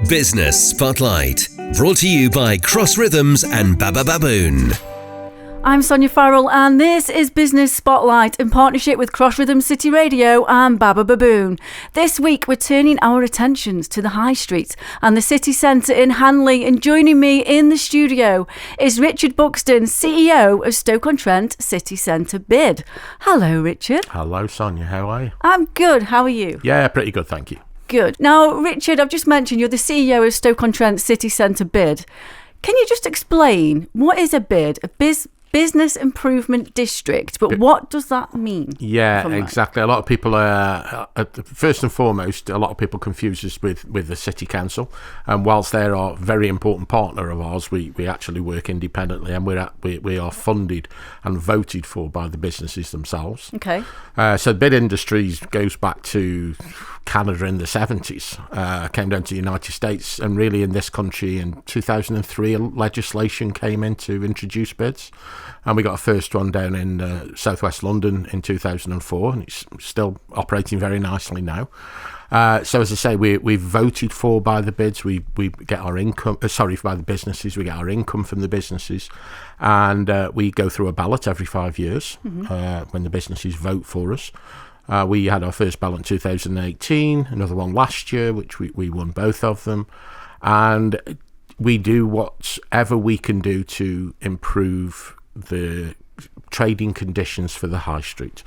Business Spotlight, brought to you by Cross Rhythms and Baba Baboon. I'm Sonya and this is Business Spotlight in partnership with Cross Rhythms City Radio and Baba Baboon. This week we're turning our attentions to the High Street and the city centre in Hanley, and joining me in the studio is Richard Buxton, CEO of Stoke-on-Trent City Centre Bid. Hello Richard. Hello Sonya, how are you? I'm good, how are you? Yeah, pretty good, thank you. Good. Now Richard, I've just mentioned you're the CEO of Stoke-on-Trent City Centre Bid. Can you just explain what is a bid? Business Improvement District, but what does that mean? Yeah, exactly. A lot of people first and foremost, a lot of people confuse us with the City Council, and whilst they're a very important partner of ours, we actually work independently, and we are funded and voted for by the businesses themselves. Okay. So bid industries goes back to Canada in the 70s, came down to the United States, and really in this country in 2003 legislation came in to introduce bids, and we got a first one down in southwest London in 2004, and it's still operating very nicely now. So as I say, we've voted for by the bids. We get our income, by the businesses. We get our income from the businesses, and we go through a ballot every 5 years when the businesses vote for us. We had our first ballot in 2018, another one last year, which we won both of them. And we do whatever we can do to improve the trading conditions for the high street.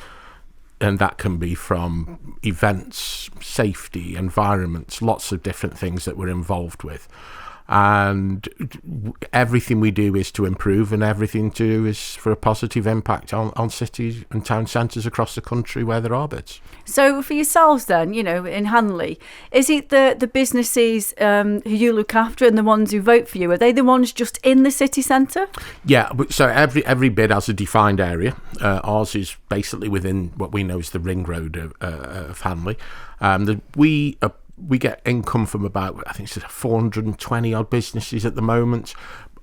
And that can be from events, safety, environments, lots of different things that we're involved with. And everything we do is to improve, and everything to do is for a positive impact on cities and town centres across the country where there are bids. So for yourselves then, in Hanley, is it the businesses who you look after and the ones who vote for you, are they the ones just in the city centre? Yeah, so every bid has a defined area. Ours is basically within what we know is the ring road of Hanley. We get income from about, I think it's 420 odd businesses at the moment.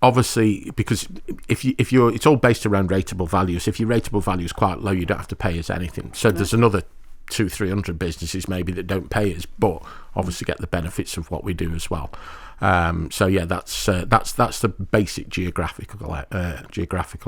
Obviously, because if you're, it's all based around rateable values. If your rateable value is quite low, you don't have to pay us anything. So there's another 200-300 businesses maybe that don't pay us, but obviously get the benefits of what we do as well. So yeah, that's the basic geographical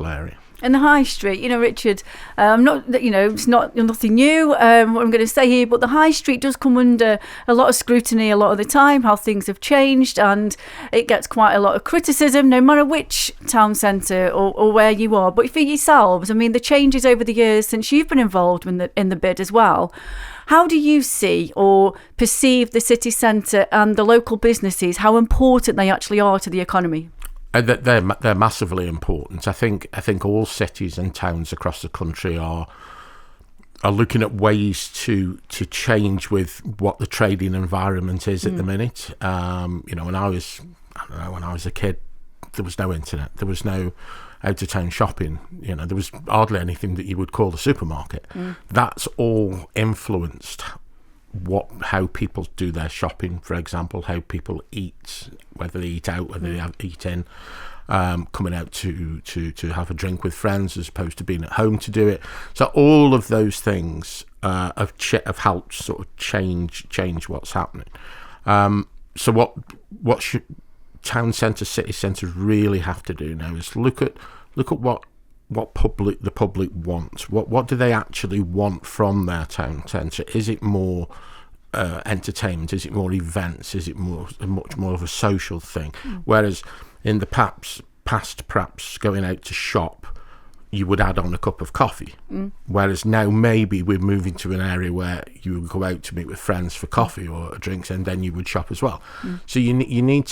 area. And the high street, Richard, it's nothing new, what I'm going to say here, but the high street does come under a lot of scrutiny a lot of the time, how things have changed, and it gets quite a lot of criticism, no matter which town centre or where you are. But for yourselves, the changes over the years since you've been involved in the bid as well, how do you see or perceive the city centre and the local businesses, how important they actually are to the economy? They're massively important. I think all cities and towns across the country are looking at ways to change with what the trading environment is at the minute. When I was a kid, there was no internet, there was no out of town shopping. There was hardly anything that you would call a supermarket. That's all influenced how people do their shopping, for example, how people eat, whether they eat out, whether they eat in, coming out to have a drink with friends as opposed to being at home to do it. So all of those things have helped sort of change what's happening. So what should town centres, city centres really have to do now is look at what the public wants. What do they actually want from their town centre? Is it more entertainment? Is it more events? Is it much more of a social thing? Whereas in the past, perhaps going out to shop, you would add on a cup of coffee. Whereas now maybe we're moving to an area where you would go out to meet with friends for coffee or drinks, and then you would shop as well. So you need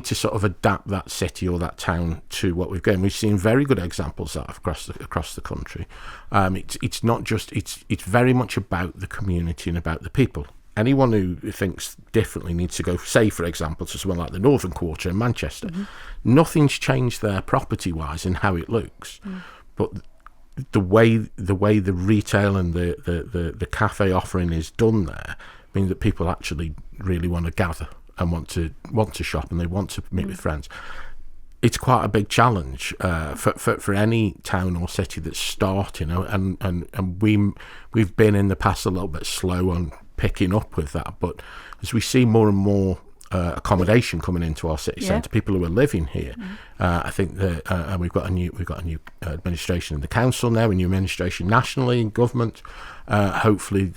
to sort of adapt that city or that town to what we've got. And we've seen very good examples of that across the country. It's not just, it's very much about the community and about the people. Anyone who thinks differently needs to go, say, for example, to somewhere like the Northern Quarter in Manchester. Nothing's changed there property-wise in how it looks, but the way the retail and the cafe offering is done there means that people actually really want to gather and want to shop, and they want to meet with friends. It's quite a big challenge for any town or city that's starting, and we've been in the past a little bit slow on picking up with that. But as we see more and more accommodation coming into our city centre, people who are living here. I think that and we've got a new administration in the council now, a new administration nationally in government. Hopefully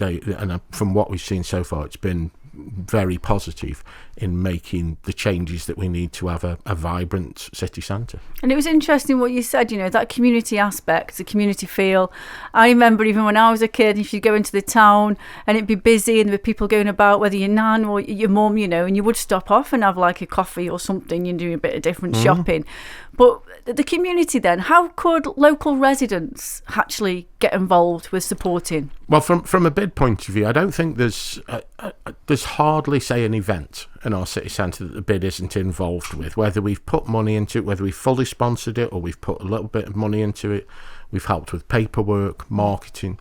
from what we've seen so far, it's been very positive in making the changes that we need to have a vibrant city centre. And it was interesting what you said, that community aspect, the community feel. I remember even when I was a kid, if you go into the town and it'd be busy and there were people going about, whether your nan or your mum, and you would stop off and have like a coffee or something and do a bit of different shopping. But the community then, how could local residents actually get involved with supporting? Well, from a bid point of view, I don't think there's hardly, say, an event in our city centre that the bid isn't involved with, whether we've put money into it, whether we've fully sponsored it or we've put a little bit of money into it. We've helped with paperwork, marketing,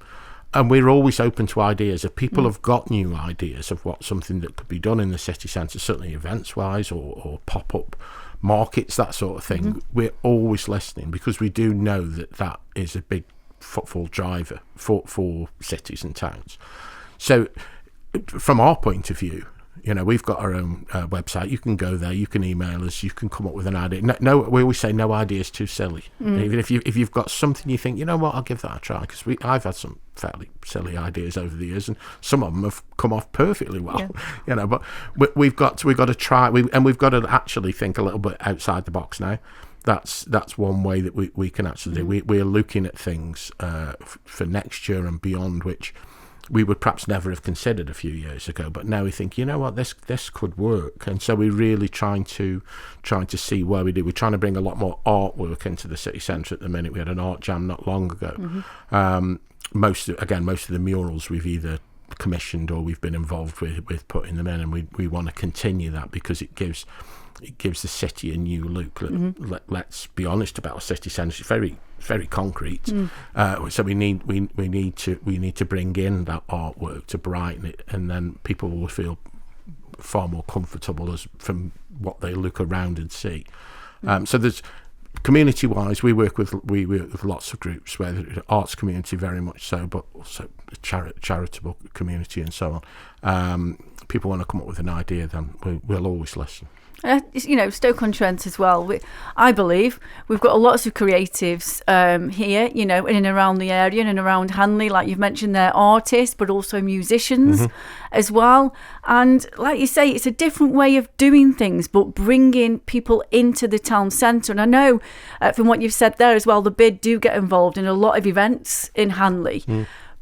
and we're always open to ideas. If people have got new ideas of what something that could be done in the city centre, certainly events-wise or pop-up markets, that sort of thing, we're always listening, because we do know that is a big footfall driver for cities and towns. So from our point of view, we've got our own website. You can go there, you can email us, you can come up with an idea. No, we always say no idea is too silly. Even if you've got something you think, I'll give that a try, because I've had some fairly silly ideas over the years, and some of them have come off perfectly well. But we've got to try, and we've got to actually think a little bit outside the box now. That's one way that we can actually do. We're looking at things for next year and beyond, which we would perhaps never have considered a few years ago, but now we think, this could work. And so we're really trying to see where we do. We're trying to bring a lot more artwork into the city centre at the minute. We had an art jam not long ago. Most of the murals we've either commissioned or we've been involved with putting them in, and we want to continue that, because it gives the city a new look. Let's be honest about our city centre; it's very, very concrete. So we need to bring in that artwork to brighten it, and then people will feel far more comfortable from what they look around and see. So there's community-wise, we work with lots of groups, where the arts community very much so, but also the charitable community and so on. People want to come up with an idea, then we'll always listen. Stoke-on-Trent as well. I believe we've got lots of creatives here, in and around the area and around Hanley. Like you've mentioned, they're artists, but also musicians as well. And like you say, it's a different way of doing things, but bringing people into the town centre. And I know from what you've said there as well, the bid do get involved in a lot of events in Hanley.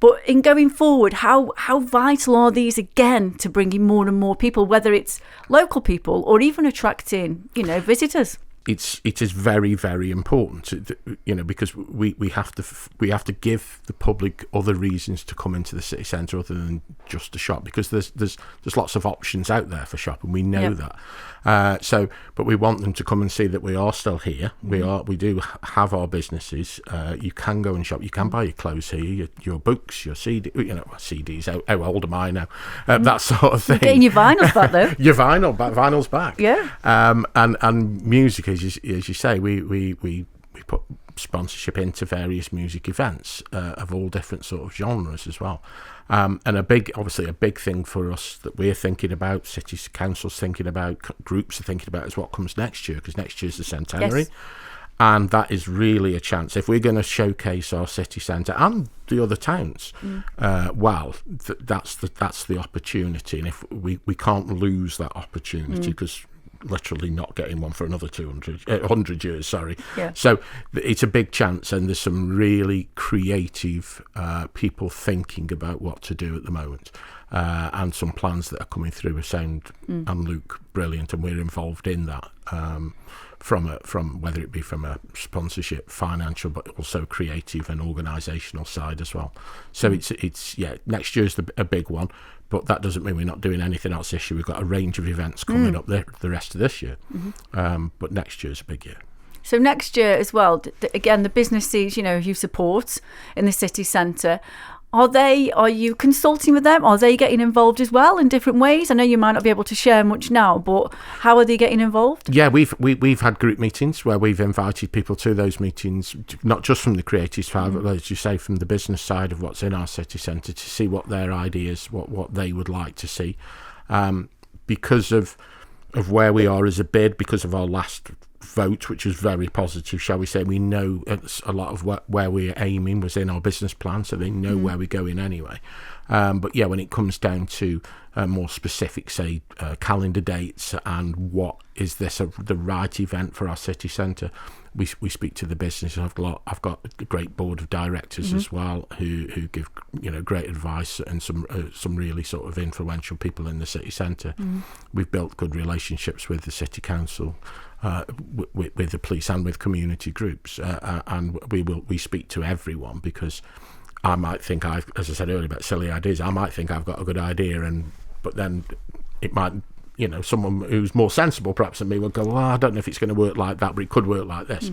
But in going forward, how vital are these again to bringing more and more people, whether it's local people or even attracting, visitors? It is very, very important, because we have to give the public other reasons to come into the city centre other than just to shop, because there's lots of options out there for shopping. We know that. But we want them to come and see that we are still here. We do have our businesses. You can go and shop. You can buy your clothes here, your books, your CD. CDs. How old am I now? That sort of thing. You're getting your vinyls back though. Your vinyl's back. Yeah. And music, as you say, we put sponsorship into various music events of all different sort of genres as well. And a big thing for us that we're thinking about, cities, councils thinking about, groups are thinking about, is what comes next year, because next year's the centenary. Yes. And that is really a chance. If we're going to showcase our city centre and the other towns, that's the opportunity. And if we can't lose that opportunity, because literally not getting one for another 100 years, sorry. Yeah. So it's a big chance, and there's some really creative people thinking about what to do at the moment, and some plans that are coming through with sound and look brilliant, and we're involved in that, from whether it be from a sponsorship, financial, but also creative and organisational side as well. So it's next year's a big one. But that doesn't mean we're not doing anything else this year. We've got a range of events coming up the rest of this year. But next year's a big year. So next year as well, again, the businesses, you support in the city centre, are you consulting with them? Are they getting involved as well in different ways? I know you might not be able to share much now, but how are they getting involved? Yeah, we've had group meetings where we've invited people to those meetings, not just from the creative side, but as you say, from the business side of what's in our city centre, to see what their ideas, what they would like to see. Because of of where we are as a bid because of our last vote, which was very positive, shall we say. We know a lot of where we're aiming was in our business plan, so they know where we're going anyway. But yeah, when it comes down to more specific, say, calendar dates and what is this the right event for our city centre, we speak to the business. I've got a great board of directors as well who give great advice, and some really sort of influential people in the city centre. We've built good relationships with the city council, with the police and with community groups, and we speak to everyone, because I might think as I said earlier about silly ideas, I might think I've got a good idea, but then it might, someone who's more sensible perhaps than me will go, well, I don't know if it's going to work like that, but it could work like this.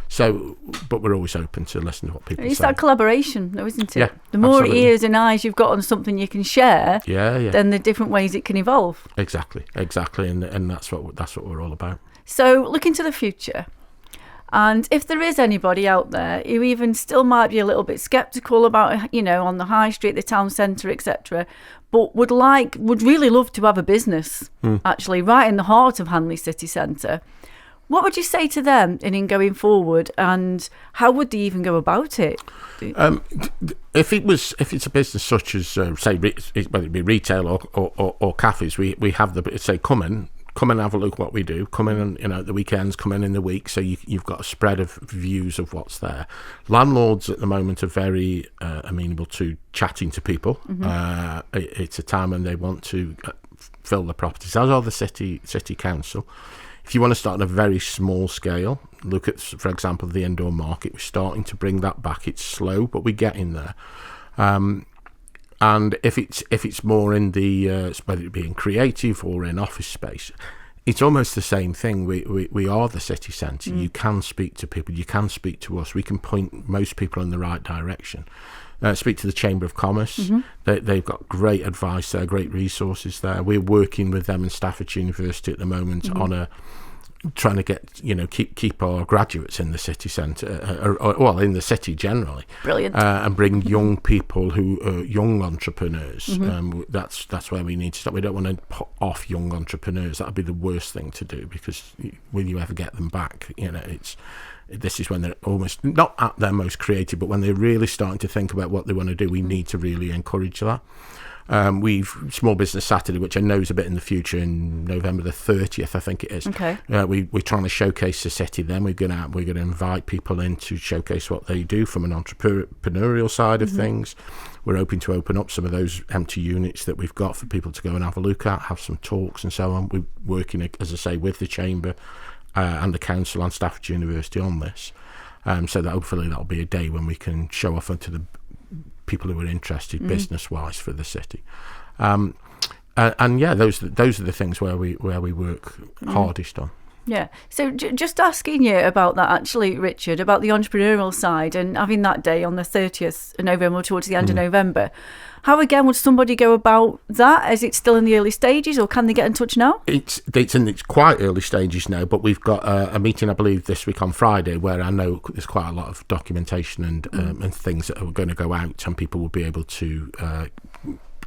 So, but we're always open to listen to what people say. It's that collaboration, though, isn't it? Yeah, the more absolutely. ears and eyes you've got on something you can share, then the different ways it can evolve. Exactly, and that's what we're all about. So, looking to the future, and if there is anybody out there who even still might be a little bit sceptical about, on the high street, the town centre, etc., but would really love to have a business actually right in the heart of Hanley City Centre, what would you say to them in going forward, and how would they even go about it? If it's a business such as say whether it be retail or cafes, we have come and have a look at what we do. Come in, at the weekends, come in the week, so you've got a spread of views of what's there. Landlords at the moment are very amenable to chatting to people. It's a time when they want to fill the properties, as are the city council. If you want to start on a very small scale, look at, for example, the indoor market. We're starting to bring that back. It's slow, but we're getting there. And if it's more in the whether it be in creative or in office space, it's almost the same thing. We are the city centre. You can speak to people. You can speak to us. We can point most people in the right direction. Speak to the Chamber of Commerce. They've got great advice there, great resources there. We're working with them in Staffordshire University at the moment on trying to get keep our graduates in the city centre, or in the city generally. Brilliant. And bring young people who are young entrepreneurs. That's where we need to start. We don't want to put off young entrepreneurs. That would be the worst thing to do, because will you ever get them back? This is when they're almost not at their most creative, but when they're really starting to think about what they want to do. We need to really encourage that. We've Small Business Saturday, which I know is a bit in the future, in November the 30th, I think it is. Okay. We're trying to showcase the city. Then we're going to invite people in to showcase what they do from an entrepreneurial side of things. We're hoping to open up some of those empty units that we've got for people to go and have a look at, have some talks and so on. We're working, as I say, with the Chamber and the Council and Staffordshire University on this, so that hopefully that'll be a day when we can show off to the people who are interested business-wise for the city. And yeah, those are the things where we work hardest on. Yeah. So just asking you about that, actually, Richard, about the entrepreneurial side and having that day on the 30th of November, towards the end of November. How, again, would somebody go about that? Is it still in the early stages, or can they get in touch now? It's in its quite early stages now, but we've got a meeting, I believe, this week on Friday, where I know there's quite a lot of documentation and things that are going to go out, and people will be able to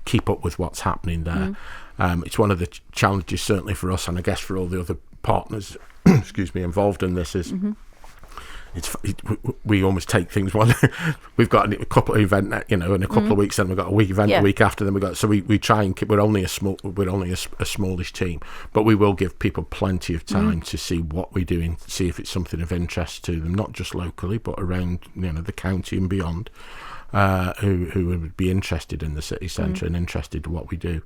keep up with what's happening there. It's one of the challenges, certainly for us, and I guess for all the other partners involved in this, is we almost take things one. We've got a couple of event, in a couple of weeks, then we've got a week event the week after, then we try and keep. We're only a smallish team, but we will give people plenty of time to see what we're doing, see if it's something of interest to them, not just locally but around the county and beyond, who would be interested in the city centre and interested in what we do.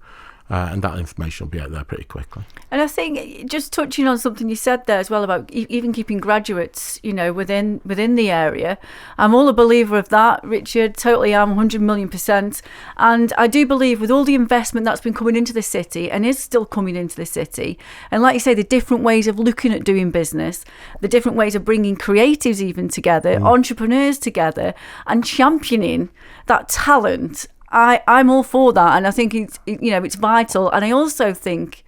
And that information will be out there pretty quickly. And I think, just touching on something you said there as well about even keeping graduates, within the area, I'm all a believer of that, Richard. Totally am, 100 million %. And I do believe with all the investment that's been coming into the city and is still coming into the city, and like you say, the different ways of looking at doing business, the different ways of bringing creatives even together, entrepreneurs together, and championing that talent, I'm all for that, and I think it's vital. And I also think,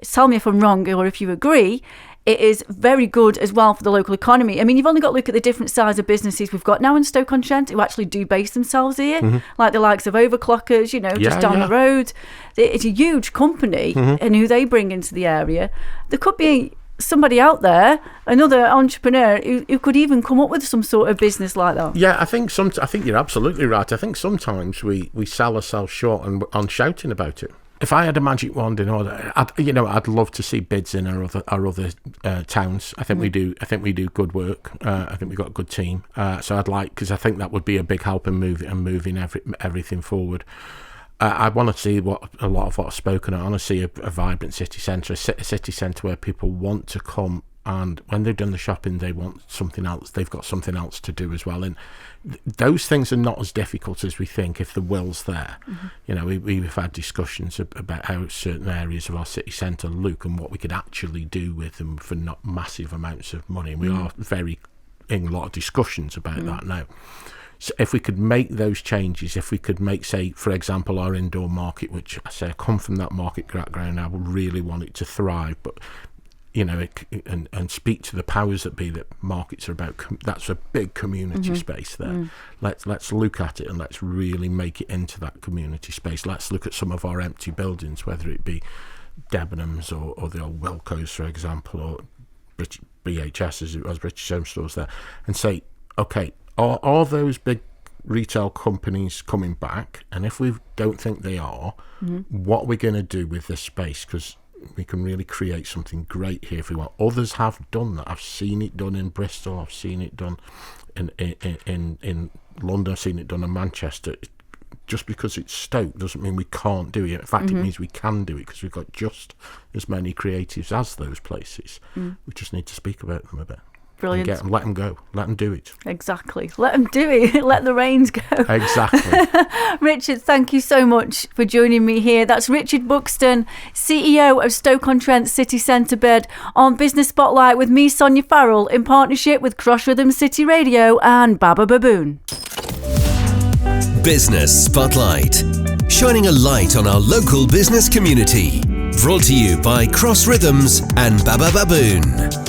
tell me if I'm wrong or if you agree, it is very good as well for the local economy. I mean, you've only got to look at the different size of businesses we've got now in Stoke-on-Trent who actually do base themselves here, like the likes of Overclockers, just down the road. It's a huge company, and who they bring into the area. There could be somebody out there, another entrepreneur who could even come up with some sort of business like that. Yeah, I think you're absolutely right. I think sometimes we sell ourselves short on shouting about it. If I had a magic wand in order, I'd love to see bids in our other towns. I think we do. I think we do good work. I think we've got a good team. So because I think that would be a big help in moving everything forward. I want to see what I've spoken. I want to see a vibrant city centre, a city centre where people want to come, and when they've done the shopping, they want something else. They've got something else to do as well, and those things are not as difficult as we think if the will's there. We've had discussions about how certain areas of our city centre look and what we could actually do with them for not massive amounts of money. We are in a lot of discussions about that now. So if we could make those changes, if we could make, say, for example, our indoor market, which I say I come from that market background, I would really want it to thrive, but and speak to the powers that be that markets are about. That's a big community space there. Let's look at it and let's really make it into that community space. Let's look at some of our empty buildings, whether it be Debenhams or the old Wilco's, for example, or BHS as it was, British Home Stores there, and say, okay, are those big retail companies coming back? And if we don't think they are, what are we going to do with this space? Because we can really create something great here if we want. Others have done that. I've seen it done in Bristol. I've seen it done in London. I've seen it done in Manchester. Just because it's Stoke doesn't mean we can't do it. In fact, it means we can do it because we've got just as many creatives as those places. We just need to speak about them a bit. Brilliant. And let them go. Let them do it. Exactly. Let them do it. Let the reins go. Exactly. Richard, thank you so much for joining me here. That's Richard Buxton, CEO of Stoke-on-Trent City Centre Bed, on Business Spotlight with me, Sonya Farrell, in partnership with Cross Rhythm City Radio and Baba Baboon. Business Spotlight, shining a light on our local business community. Brought to you by Cross Rhythms and Baba Baboon.